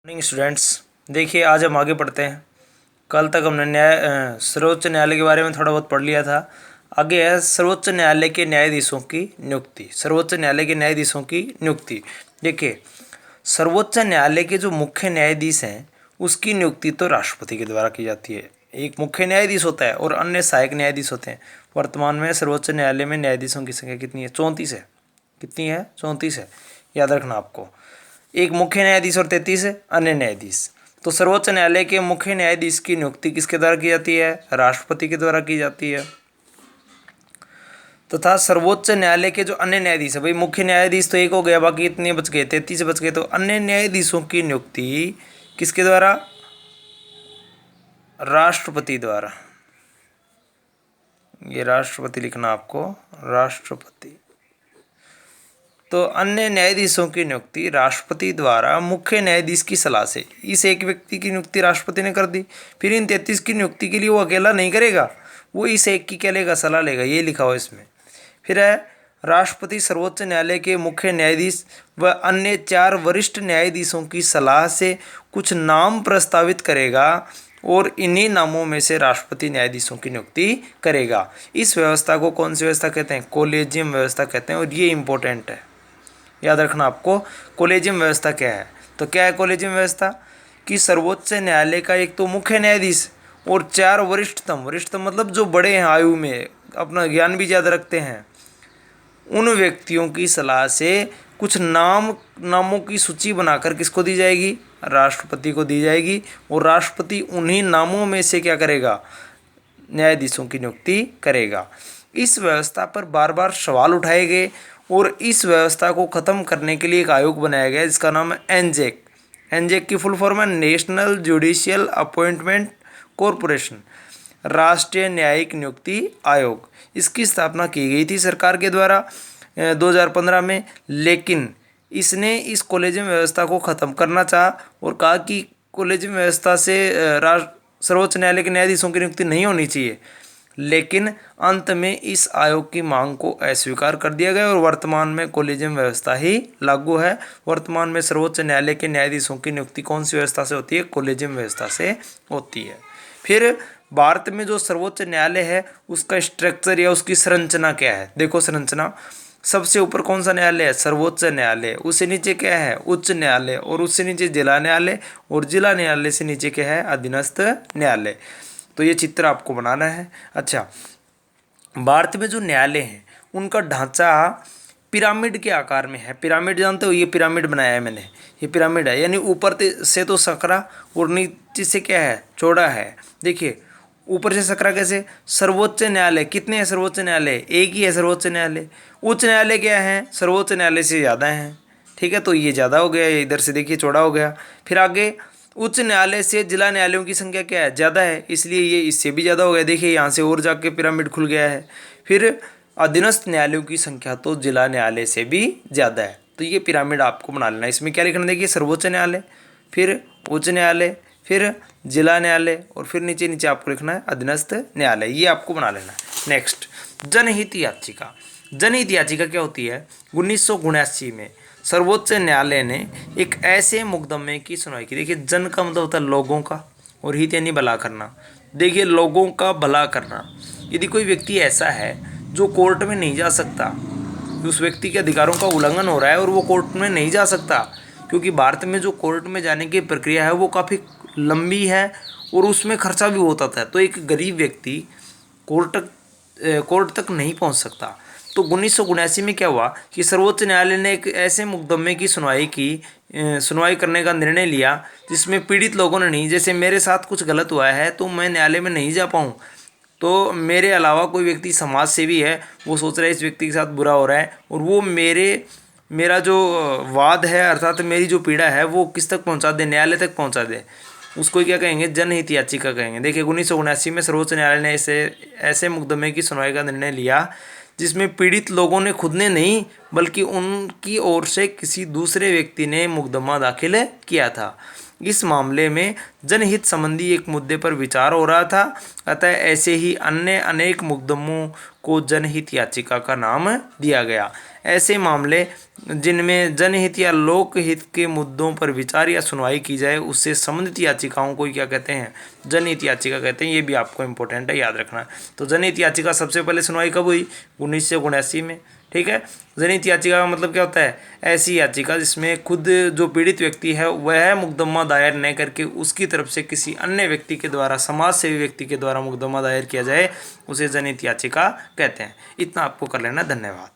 Morning students. देखिए आज हम आगे पढ़ते हैं। कल तक हमने सर्वोच्च न्यायालय के बारे में थोड़ा बहुत पढ़ लिया था। आगे है सर्वोच्च न्यायालय के न्यायाधीशों की नियुक्ति। सर्वोच्च न्यायालय के न्यायाधीशों की नियुक्ति। देखिए सर्वोच्च न्यायालय के जो मुख्य न्यायाधीश हैं उसकी नियुक्ति तो राष्ट्रपति के द्वारा की जाती है। एक मुख्य न्यायाधीश होता है और अन्य सहायक न्यायाधीश होते हैं। वर्तमान में सर्वोच्च न्यायालय में न्यायाधीशों की संख्या कितनी है? 34 है। कितनी है? 34 है। याद रखना आपको। एक मुख्य न्यायाधीश और 33 अन्य न्यायाधीश। तो सर्वोच्च न्यायालय के मुख्य न्यायाधीश की नियुक्ति किसके द्वारा की जाती है? राष्ट्रपति के द्वारा की जाती है। तथा सर्वोच्च न्यायालय के जो अन्य न्यायाधीश है, भाई मुख्य न्यायाधीश तो एक हो गया, बाकी इतने बच गए, 33 बच गए। तो अन्य न्यायाधीशों की नियुक्ति किसके द्वारा? राष्ट्रपति द्वारा। ये राष्ट्रपति लिखना आपको, राष्ट्रपति। तो अन्य न्यायाधीशों की नियुक्ति राष्ट्रपति द्वारा मुख्य न्यायाधीश की सलाह से। इस एक व्यक्ति की नियुक्ति राष्ट्रपति ने कर दी, फिर इन 33 की नियुक्ति के लिए वो अकेला नहीं करेगा, वो इस एक की क्या लेगा? सलाह लेगा। ये लिखा हो इसमें। फिर है राष्ट्रपति सर्वोच्च न्यायालय के मुख्य न्यायाधीश व अन्य 4 वरिष्ठ न्यायाधीशों की सलाह से कुछ नाम प्रस्तावित करेगा और इन्हीं नामों में से राष्ट्रपति न्यायाधीशों की नियुक्ति करेगा। इस व्यवस्था को कौन सी व्यवस्था कहते हैं? कोलेजियम व्यवस्था कहते हैं। और ये इंपॉर्टेंट है, याद रखना आपको। कोलेजियम व्यवस्था क्या है? तो क्या है कोलेजियम व्यवस्था? कि सर्वोच्च न्यायालय का एक तो मुख्य न्यायाधीश और 4 वरिष्ठतम मतलब जो बड़े हैं आयु में, अपना ज्ञान भी ज़्यादा रखते हैं, उन व्यक्तियों की सलाह से कुछ नामों की सूची बनाकर किसको दी जाएगी? राष्ट्रपति को दी जाएगी। और राष्ट्रपति उन्हीं नामों में से क्या करेगा? न्यायाधीशों की नियुक्ति करेगा। इस व्यवस्था पर बार बार सवाल उठाए गए और इस व्यवस्था को ख़त्म करने के लिए एक आयोग बनाया गया जिसका नाम है एनजेक। एनजेक की फुल फॉर्म है नेशनल जुडिशियल अपॉइंटमेंट कॉरपोरेशन, राष्ट्रीय न्यायिक नियुक्ति आयोग। इसकी स्थापना की गई थी सरकार के द्वारा 2015 में, लेकिन इसने इस कॉलेजियम व्यवस्था को ख़त्म करना चाहा और कहा कि कॉलेजियम व्यवस्था से सर्वोच्च न्यायालय के न्यायाधीशों की नियुक्ति नहीं होनी चाहिए। लेकिन अंत में इस आयोग की मांग को अस्वीकार कर दिया गया और वर्तमान में कॉलेजियम व्यवस्था ही लागू है। वर्तमान में सर्वोच्च न्यायालय के न्यायाधीशों की नियुक्ति कौन सी व्यवस्था से होती है? कॉलेजियम व्यवस्था से होती है। फिर भारत में जो सर्वोच्च न्यायालय है उसका स्ट्रक्चर या उसकी संरचना क्या है? देखो संरचना, सबसे ऊपर कौन सा न्यायालय है? सर्वोच्च न्यायालय। उससे नीचे क्या है? उच्च न्यायालय। और उससे नीचे जिला न्यायालय। और जिला न्यायालय से नीचे क्या है? अधीनस्थ न्यायालय। तो ये चित्र आपको बनाना है। अच्छा, भारत में जो न्यायालय हैं उनका ढांचा पिरामिड के आकार में है। पिरामिड जानते हो? ये पिरामिड बनाया है मैंने, ये पिरामिड है, यानी ऊपर से तो सकरा और नीचे से क्या है? चौड़ा है। देखिए ऊपर से सकरा कैसे? सर्वोच्च न्यायालय कितने हैं? सर्वोच्च न्यायालय एक ही है सर्वोच्च न्यायालय। उच्च न्यायालय क्या है? सर्वोच्च न्यायालय से ज़्यादा है। ठीक है, तो ये ज़्यादा हो गया, इधर से देखिए चौड़ा हो गया। फिर आगे उच्च न्यायालय से जिला न्यायालयों की संख्या क्या है? ज़्यादा है, इसलिए ये इससे भी ज़्यादा हो गया। देखिए यहाँ से और जाके पिरामिड खुल गया है। फिर अधीनस्थ न्यायालयों की संख्या तो जिला न्यायालय से भी ज़्यादा है। तो ये पिरामिड आपको बना लेना। इसमें क्या लिखना? देखिए सर्वोच्च न्यायालय, फिर उच्च न्यायालय, फिर जिला न्यायालय और फिर नीचे नीचे आपको लिखना है अधीनस्थ न्यायालय। ये आपको बना लेना है। नेक्स्ट, जनहित याचिका। जनहित याचिका क्या होती है? 1979 में सर्वोच्च न्यायालय ने एक ऐसे मुकदमे की सुनवाई की। देखिए जन का मतलब होता है लोगों का, और हित यानी भला करना। देखिए लोगों का भला करना। यदि कोई व्यक्ति ऐसा है जो कोर्ट में नहीं जा सकता, उस व्यक्ति के अधिकारों का उल्लंघन हो रहा है और वो कोर्ट में नहीं जा सकता, क्योंकि भारत में जो कोर्ट में जाने की प्रक्रिया है वो काफ़ी लंबी है और उसमें खर्चा भी होता था। तो एक गरीब व्यक्ति कोर्ट तक नहीं पहुंच सकता। तो 1979 में क्या हुआ कि सर्वोच्च न्यायालय ने एक ऐसे मुकदमे की सुनवाई करने का निर्णय लिया जिसमें पीड़ित लोगों ने नहीं, जैसे मेरे साथ कुछ गलत हुआ है तो मैं न्यायालय में नहीं जा पाऊँ, तो मेरे अलावा कोई व्यक्ति समाज सेवी है, वो सोच रहा है इस व्यक्ति के साथ बुरा हो रहा है और वो मेरा जो वाद है अर्थात मेरी जो पीड़ा है वो किस तक पहुंचा दे? न्यायालय तक पहुंचा दे। उसको क्या कहेंगे? जनहित याचिका कहेंगे। देखिए 1979 में सर्वोच्च न्यायालय ने ऐसे मुकदमे की सुनवाई का निर्णय लिया जिसमें पीड़ित लोगों ने खुद ने नहीं बल्कि उनकी ओर से किसी दूसरे व्यक्ति ने मुकदमा दाखिल किया था। इस मामले में जनहित संबंधी एक मुद्दे पर विचार हो रहा था, अतः ऐसे ही अन्य अनेक मुकदमों को जनहित याचिका का नाम दिया गया। ऐसे मामले जिनमें जनहित या लोकहित के मुद्दों पर विचार या सुनवाई की जाए उससे संबंधित याचिकाओं को क्या कहते हैं, जनहित याचिका कहते हैं। ये भी आपको इंपॉर्टेंट है, याद रखना। तो जनहित याचिका सबसे पहले सुनवाई कब हुई, 1979 में। ठीक है, जनहित याचिका का मतलब क्या होता है, ऐसी याचिका जिसमें खुद जो पीड़ित व्यक्ति है वह मुकदमा दायर न करके उसकी तरफ से किसी अन्य व्यक्ति के द्वारा, समाज सेवी व्यक्ति के द्वारा मुकदमा दायर किया जाए, उसे जनहित याचिका कहते हैं। इतना आपको कर लेना। धन्यवाद।